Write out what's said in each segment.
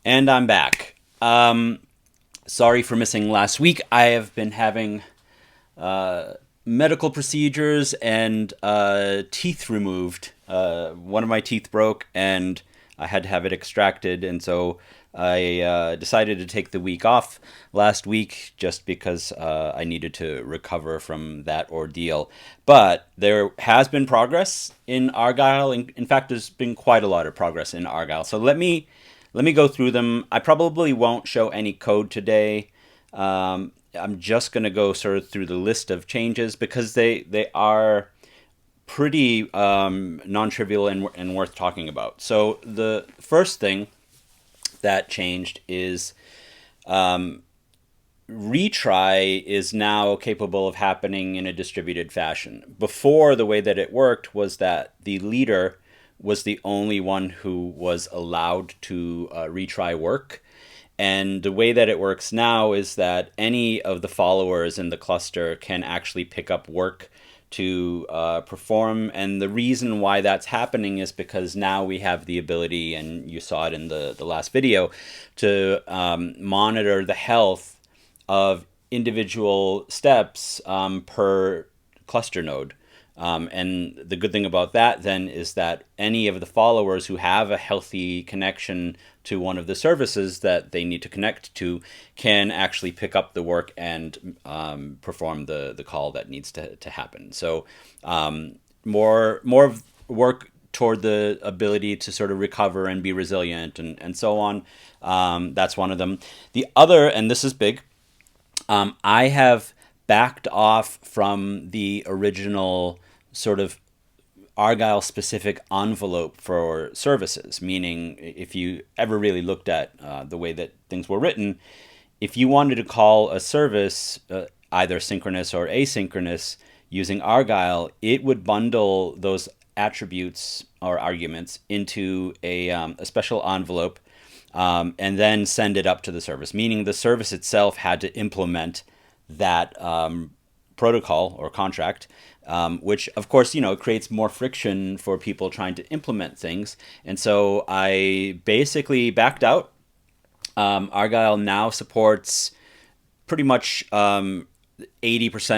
And I'm back. Sorry for missing last week. I have been having medical procedures and teeth removed. One of my teeth broke, and I had to have it extracted, and so I decided to take the week off last week just because I needed to recover from that ordeal. But there has been progress in Argyll. In fact, there's been quite a lot of progress in Argyll. So let me go through them. I probably won't show any code today. I'm just going to go sort of through the list of changes because they are pretty non-trivial and worth talking about. So the first thing that changed is retry is now capable of happening in a distributed fashion. Before, the way that it worked was that the leader was the only one who was allowed to retry work. And the way that it works now is that any of the followers in the cluster can actually pick up work to perform. And the reason why that's happening is because now we have the ability, and you saw it in the last video, to monitor the health of individual steps per cluster node. And the good thing about that then is that any of the followers who have a healthy connection to one of the services that they need to connect to can actually pick up the work and perform the call that needs to happen. So more work toward the ability to sort of recover and be resilient and so on. That's one of them. The other, and this is big, I have backed off from the original sort of Argyll specific envelope for services, meaning if you ever really looked at the way that things were written, if you wanted to call a service either synchronous or asynchronous using Argyll, it would bundle those attributes or arguments into a special envelope and then send it up to the service, meaning the service itself had to implement that protocol or contract, which of course, it creates more friction for people trying to implement things. And so I basically backed out. Argyll now supports pretty much 80%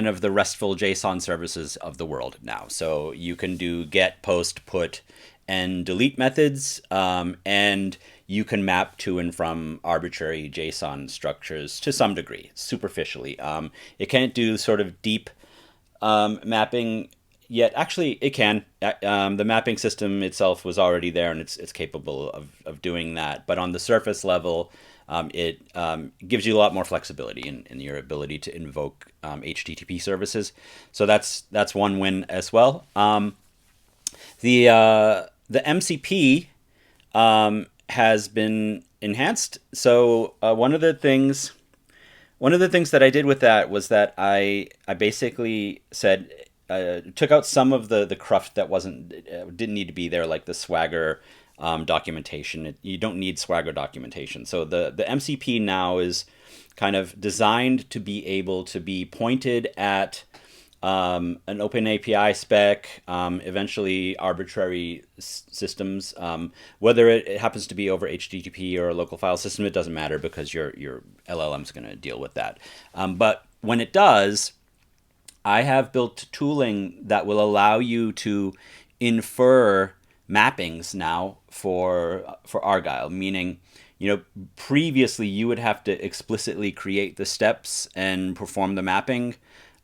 of the RESTful JSON services of the world now. So you can do get, post, put, and delete methods, and you can map to and from arbitrary JSON structures to some degree, superficially. It can't do sort of deep mapping yet. Actually, it can. The mapping system itself was already there, and it's capable of doing that. But on the surface level, it gives you a lot more flexibility in your ability to invoke HTTP services. So that's one win as well. The MCP has been enhanced. So one of the things that I did with that was that I basically said took out some of the cruft that didn't need to be there, like the Swagger documentation. You don't need Swagger documentation. So the MCP now is kind of designed to be able to be pointed at an open API spec, eventually arbitrary systems. Whether it happens to be over HTTP or a local file system, it doesn't matter because your LLM is going to deal with that. But when it does, I have built tooling that will allow you to infer mappings now for Argyll, meaning previously you would have to explicitly create the steps and perform the mapping.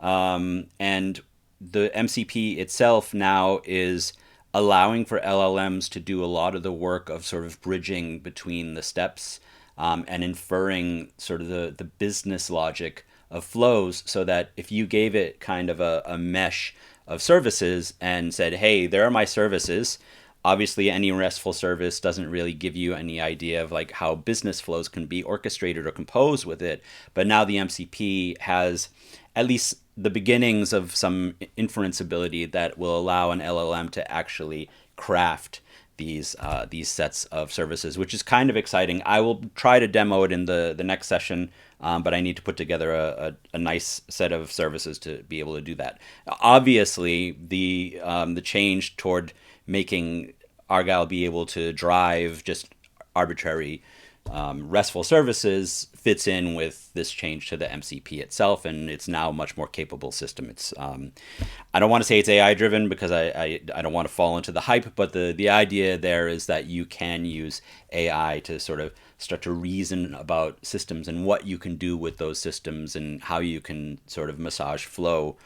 And the MCP itself now is allowing for LLMs to do a lot of the work of sort of bridging between the steps and inferring sort of the business logic of flows, so that if you gave it kind of a mesh of services and said, hey, there are my services. Obviously, any RESTful service doesn't really give you any idea of like how business flows can be orchestrated or composed with it. But now the MCP has at least the beginnings of some inference ability that will allow an LLM to actually craft these sets of services, which is kind of exciting. I will try to demo it in the next session, but I need to put together a nice set of services to be able to do that. Obviously, the change toward making Argyll be able to drive just arbitrary RESTful services fits in with this change to the MCP itself, and it's now a much more capable system. It's I don't want to say it's AI driven because I don't want to fall into the hype, but the idea there is that you can use AI to sort of start to reason about systems and what you can do with those systems and how you can sort of massage flow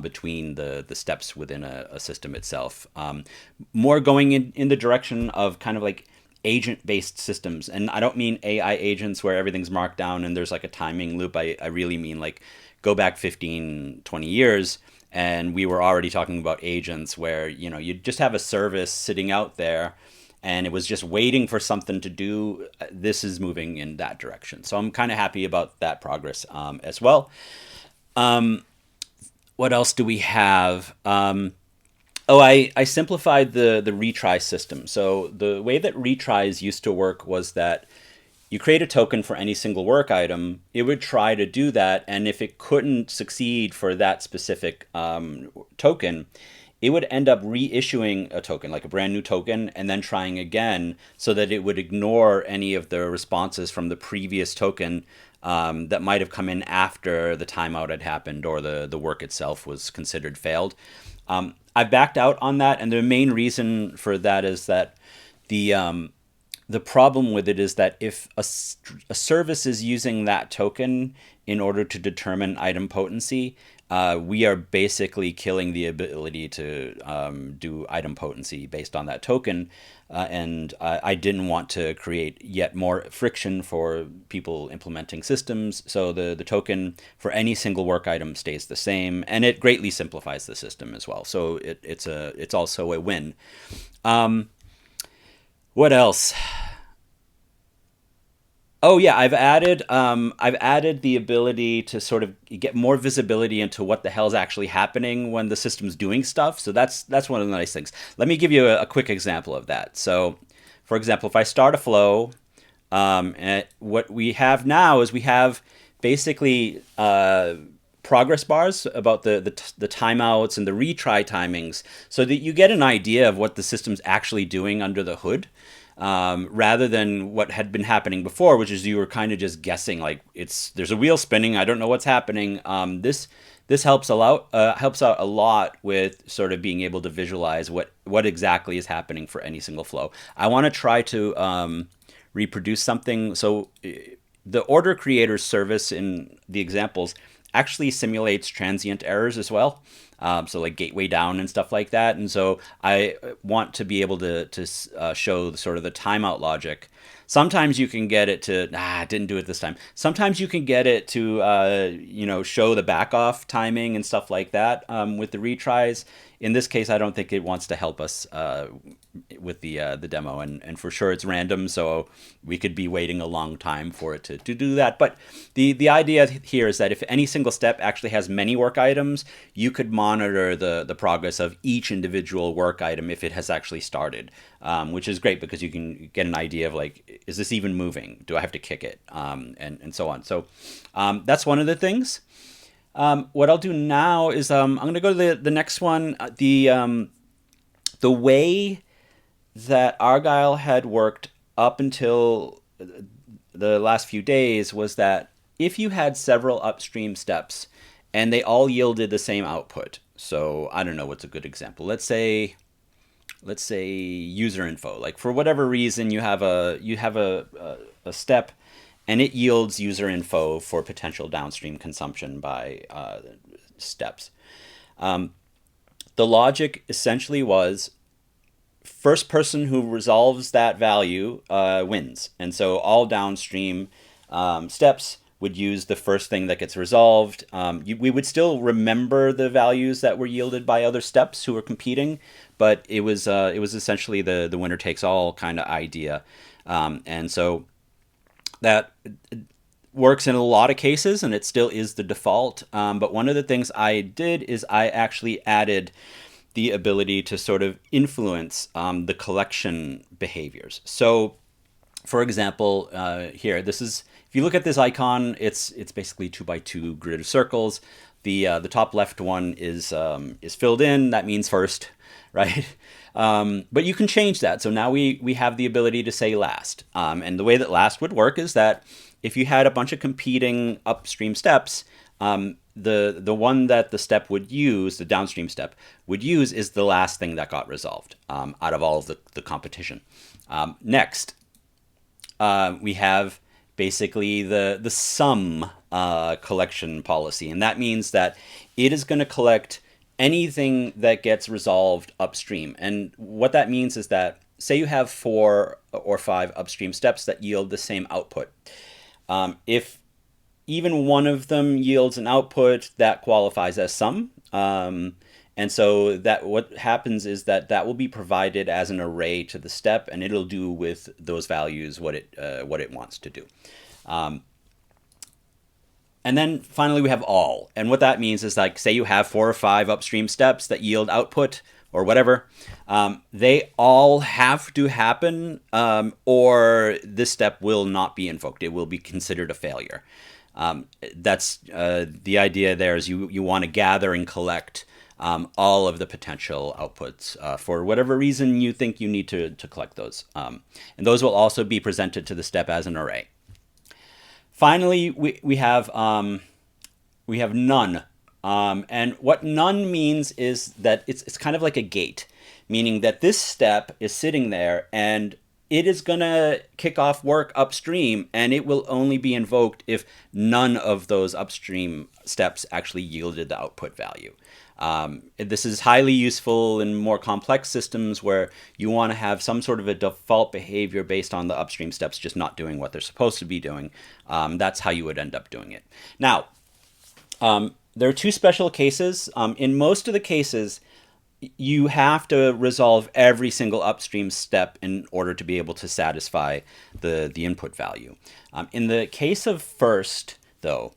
between the steps within a system itself. More going in the direction of kind of like agent-based systems. And I don't mean AI agents where everything's marked down and there's like a timing loop. I really mean like go back 15, 20 years and we were already talking about agents where, you know, you just have a service sitting out there and it was just waiting for something to do. This is moving in that direction. So I'm kind of happy about that progress as well. What else do we have? I simplified the retry system. So the way that retries used to work was that you create a token for any single work item. It would try to do that, and if it couldn't succeed for that specific token, it would end up reissuing a token, like a brand new token, and then trying again so that it would ignore any of the responses from the previous token that might have come in after the timeout had happened or the work itself was considered failed. I backed out on that, and the main reason for that is that the problem with it is that if a service is using that token in order to determine item potency, we are basically killing the ability to do item potency based on that token. And I didn't want to create yet more friction for people implementing systems. So the token for any single work item stays the same, and it greatly simplifies the system as well. So it's also a win. What else? Oh yeah, I've added the ability to sort of get more visibility into what the hell is actually happening when the system's doing stuff. So that's one of the nice things. Let me give you a quick example of that. So, for example, if I start a flow, and what we have now is we have basically progress bars about the timeouts and the retry timings, so that you get an idea of what the system's actually doing under the hood. Rather than what had been happening before, which is you were kind of just guessing, like there's a wheel spinning, I don't know what's happening. This helps out a lot with sort of being able to visualize what exactly is happening for any single flow. I want to try to reproduce something. So the order creator service in the examples actually simulates transient errors as well. So like gateway down and stuff like that. And so I want to be able to show sort of the timeout logic. Sometimes you can get it to, didn't do it this time. Sometimes you can get it to, show the back off timing and stuff like that with the retries. In this case, I don't think it wants to help us with the demo, and for sure it's random, so we could be waiting a long time for it to do that. But the idea here is that if any single step actually has many work items, you could monitor the progress of each individual work item if it has actually started, which is great because you can get an idea of like, is this even moving? Do I have to kick it? And so on. So that's one of the things. What I'll do now is I'm going to go to the next one. The way that Argyll had worked up until the last few days was that if you had several upstream steps and they all yielded the same output, so I don't know what's a good example. Let's say user info. Like for whatever reason you have a step and it yields user info for potential downstream consumption by steps. The logic essentially was first person who resolves that value wins. And so all downstream steps would use the first thing that gets resolved. We would still remember the values that were yielded by other steps who were competing, but it was essentially the winner takes all kind of idea. And so that works in a lot of cases, and it still is the default. But one of the things I did is I actually added the ability to sort of influence the collection behaviors. So, for example, here, this is, if you look at this icon, it's basically 2x2 grid of circles. The top left one is filled in. That means first, right? But you can change that. So now we have the ability to say last. And the way that last would work is that if you had a bunch of competing upstream steps, the one that the step would use, the downstream step would use, is the last thing that got resolved out of all of the competition. Next, we have basically the sum collection policy, and that means that it is going to collect anything that gets resolved upstream. And what that means is that, say you have 4 or 5 upstream steps that yield the same output. If even one of them yields an output, that qualifies as sum. And so that what happens is that will be provided as an array to the step, and it'll do with those values what it wants to do. And then finally we have all. And what that means is, like, say you have 4 or 5 upstream steps that yield output or whatever, they all have to happen, or this step will not be invoked. It will be considered a failure. That's the idea there is you want to gather and collect all of the potential outputs for whatever reason you think you need to collect those. And those will also be presented to the step as an array. Finally, we have none. And what none means is that it's kind of like a gate, meaning that this step is sitting there and it is going to kick off work upstream, and it will only be invoked if none of those upstream steps actually yielded the output value. This is highly useful in more complex systems where you want to have some sort of a default behavior based on the upstream steps just not doing what they're supposed to be doing. That's how you would end up doing it. Now, there are 2 special cases. In most of the cases, you have to resolve every single upstream step in order to be able to satisfy the input value. In the case of first, though,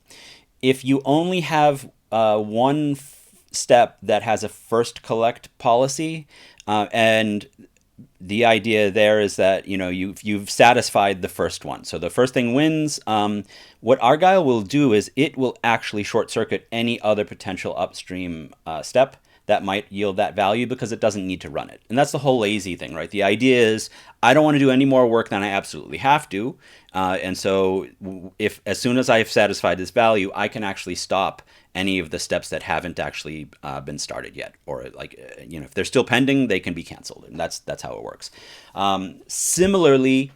if you only have one step that has a first collect policy, and the idea there is that you've satisfied the first one, so the first thing wins. What Argyll will do is it will actually short circuit any other potential upstream step that might yield that value, because it doesn't need to run it. And that's the whole lazy thing, right? The idea is I don't want to do any more work than I absolutely have to. And so if as soon as I've satisfied this value, I can actually stop any of the steps that haven't actually been started yet. Or if they're still pending, they can be canceled. And that's how it works. Similarly,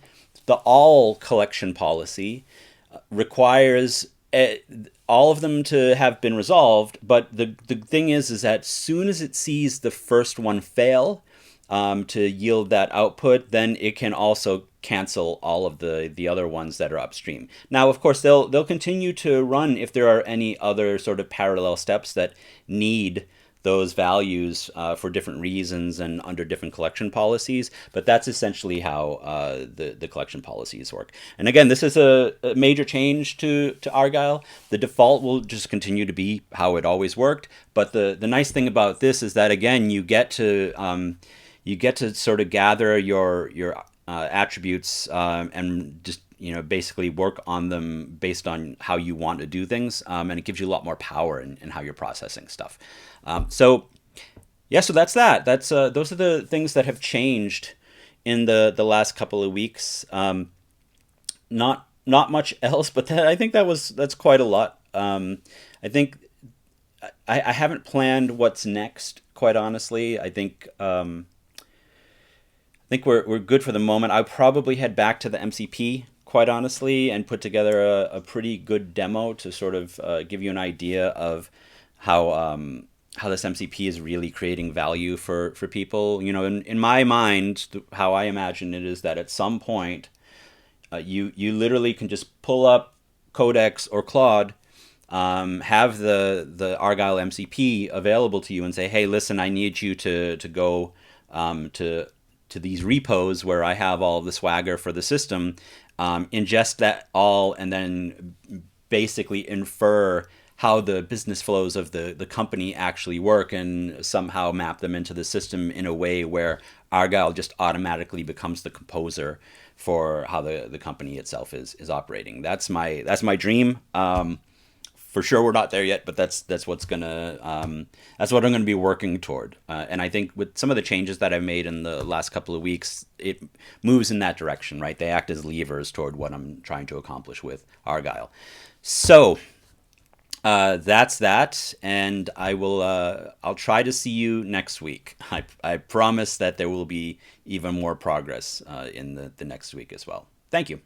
the all collection policy requires all of them to have been resolved, but the thing is that as soon as it sees the first one fail to yield that output, then it can also cancel all of the other ones that are upstream. Now, of course, they'll continue to run if there are any other sort of parallel steps that need those values for different reasons and under different collection policies, but that's essentially how the collection policies work. And again, this is a major change to Argyll. The default will just continue to be how it always worked, but the nice thing about this is that, again, you get to sort of gather your attributes and just basically work on them based on how you want to do things, and it gives you a lot more power in how you're processing stuff. So that's that. That's those are the things that have changed in the last couple of weeks. Not much else, but I think that's quite a lot. I think I haven't planned what's next, quite honestly. I think we're good for the moment. I'll probably head back to the MCP, quite honestly, and put together a pretty good demo to sort of give you an idea of how this MCP is really creating value for people. In my mind, how I imagine it is that at some point, you literally can just pull up Codex or Claude, have the Argyll MCP available to you, and say, hey, listen, I need you to go to these repos where I have all the swagger for the system, ingest that all, and then basically infer how the business flows of the company actually work, and somehow map them into the system in a way where Argyll just automatically becomes the composer for how the company itself is operating. That's my dream. For sure, we're not there yet, but that's what I'm gonna be working toward. And I think with some of the changes that I've made in the last couple of weeks, it moves in that direction, right? They act as levers toward what I'm trying to accomplish with Argyll. So that's that, and I will. I'll try to see you next week. I promise that there will be even more progress in the next week as well. Thank you.